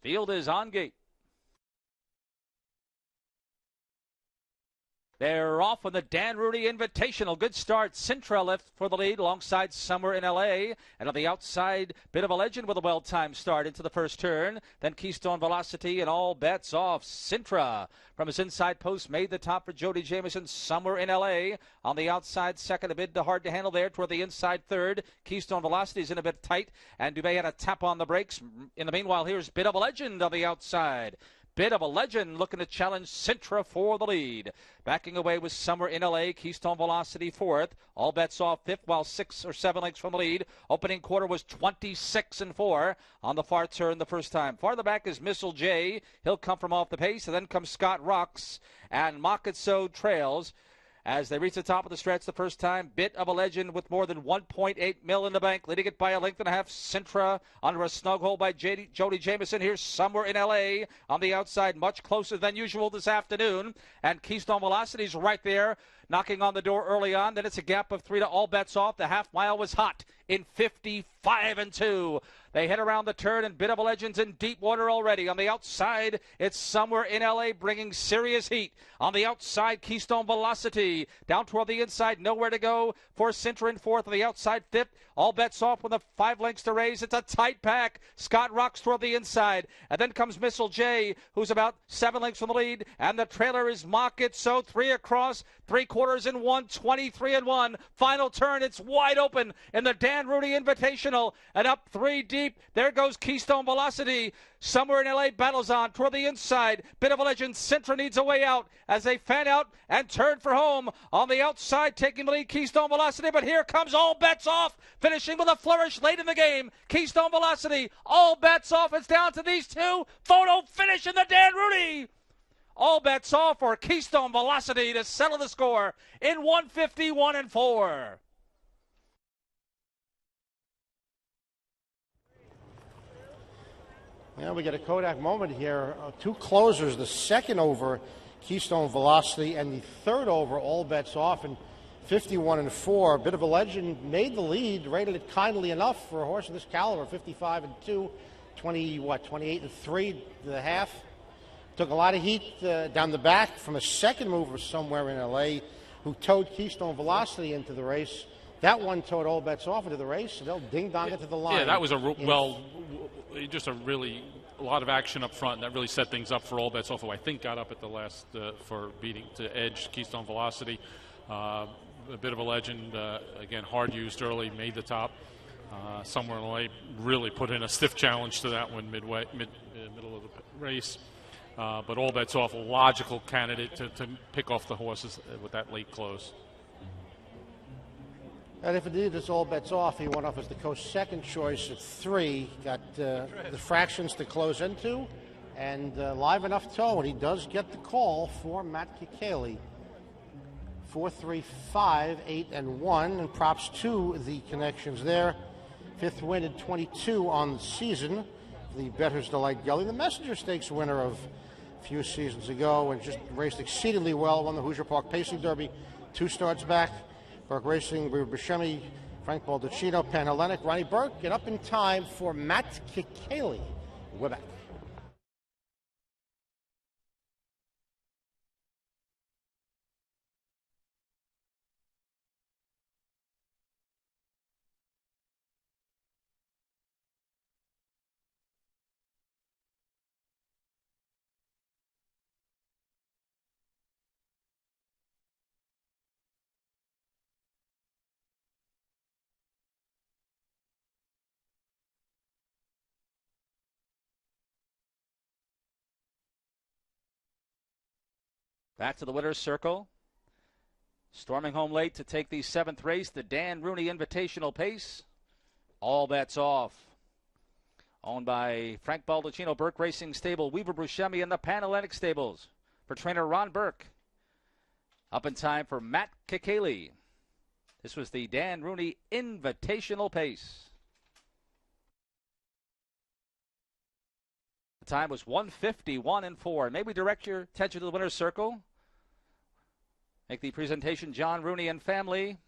Field is on gate. They're off on the Dan Rooney Invitational. Good start. Sintra left for the lead alongside Summer in L.A. And on the outside, Bit of a Legend with a well-timed start into the first turn. Then Keystone Velocity and All Bets Off. Sintra from his inside post made the top for Jody Jamieson. Summer in L.A. on the outside second, a bit hard to handle there toward the inside third. Keystone Velocity is in a bit tight, and Dubé had a tap on the brakes. In the meanwhile, here's Bit of a Legend on the outside. Bit of a Legend looking to challenge Sintra for the lead. Backing away with Summer in L.A., Keystone Velocity fourth. All Bets Off fifth, while 6 or 7 lengths from the lead. Opening quarter was 26-4 on the far turn the first time. Farther back is Missile J. He'll come from off the pace, and then comes Scott Rocks, and Mock It So trails. As they reach the top of the stretch the first time, Bit of a Legend with more than 1.8 mil in the bank, leading it by a length and a half. Sintra under a snug hold by Jody Jamieson. Here's Somewhere in L.A. on the outside, much closer than usual this afternoon. And Keystone Velocity's right there, knocking on the door early on. Then it's a gap of 3 to All Bets Off. The half mile was hot in 55-2. They head around the turn, and Bit of a Legend's in deep water already. On the outside, it's Somewhere in L.A. bringing serious heat. On the outside, Keystone Velocity. Down toward the inside, nowhere to go for Sintra in fourth. On the outside, fifth. All Bets Off with the 5 lengths to raise. It's a tight pack. Scott Rocks toward the inside. And then comes Missile J, who's about 7 lengths from the lead. And the trailer is Mock It So. 3 across, 3/4 in 1, 23-1. Final turn, it's wide open in the Dan Rooney Invitational. And up 3 deep. There goes Keystone Velocity. Somewhere in L.A. battles on toward the inside. Bit of a Legend. Sintra needs a way out as they fan out and turn for home. On the outside, taking the lead, Keystone Velocity. But here comes All Bets Off, finishing with a flourish late in the game. Keystone Velocity, All Bets Off. It's down to these two. Photo finish in the Dan Rooney. All Bets Off for Keystone Velocity to settle the score in 151-4. Yeah, we get a Kodak moment here. 2 closers, the second over Keystone Velocity and the third over All Bets Off, and 51-4. Bit of a Legend made the lead, rated it kindly enough for a horse of this caliber. 55-2, 28-3 the half. Took a lot of heat down the back from a second mover Somewhere in L.A. who towed Keystone Velocity into the race. That one towed All Bets Off into the race, and they'll ding-dong it to the line. Yeah, that was just a lot of action up front, and that really set things up for All Bets Off, who I think got up at the last for beating to edge Keystone Velocity. A Bit of a Legend, again, hard used early, made the top. Somewhere in LA really put in a stiff challenge to that one middle of the race. But All Bets Off, a logical candidate to pick off the horses with that late close. And if indeed it's All Bets Off, he went off as the coach's second choice at 3. Got the fractions to close into, and live enough toe, and he does get the call for Matt Kikali. 4-3-5, 8-1, and props to the connections there. 5th win at 22 on the season. The Bettor's Delight Gully, the Messenger Stakes winner of a few seasons ago, and just raced exceedingly well. Won the Hoosier Park Pacing Derby 2 starts back. Burke Racing, Buscemi, Frank Baldacchino, Pan Hellenic, Ronnie Burke, get up in time for Matt Kikali. We're back. Back to the winner's circle. Storming home late to take the 7th race, the Dan Rooney Invitational Pace. All Bets Off. Owned by Frank Baldacchino, Burke Racing Stable, Weaver Buscemi, and the Pan Hellenic Stables. For trainer Ron Burke. Up in time for Matt Kikali. This was the Dan Rooney Invitational Pace. The time was 151-4. May we direct your attention to the winner's circle? Make the presentation, John Rooney and family.